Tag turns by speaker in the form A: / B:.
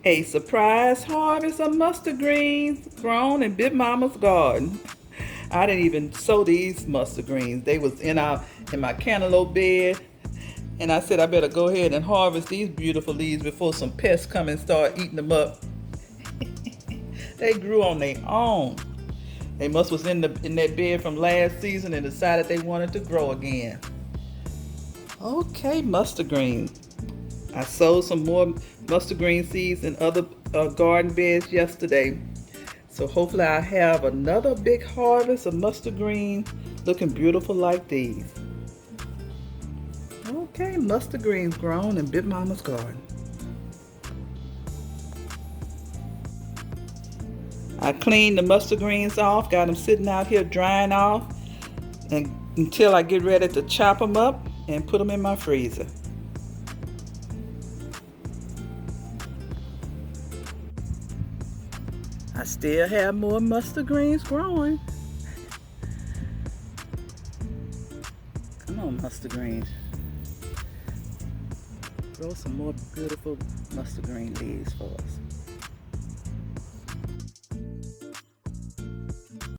A: A surprise harvest of mustard greens grown in Big Mama's garden. I didn't even sow these mustard greens. They was in my cantaloupe bed. And I said I better go ahead and harvest these beautiful leaves before some pests come and start eating them up. They grew on their own. They must was in that bed from last season and decided they wanted to grow again. Okay, mustard greens. I sowed some more mustard green seeds in other garden beds yesterday. So hopefully I have another big harvest of mustard green looking beautiful like these. Okay, mustard greens grown in Big Mama's garden. I cleaned the mustard greens off, got them sitting out here drying off and until I get ready to chop them up and put them in my freezer. I still have more mustard greens growing. Come on, mustard greens. Grow some more beautiful mustard green leaves for us.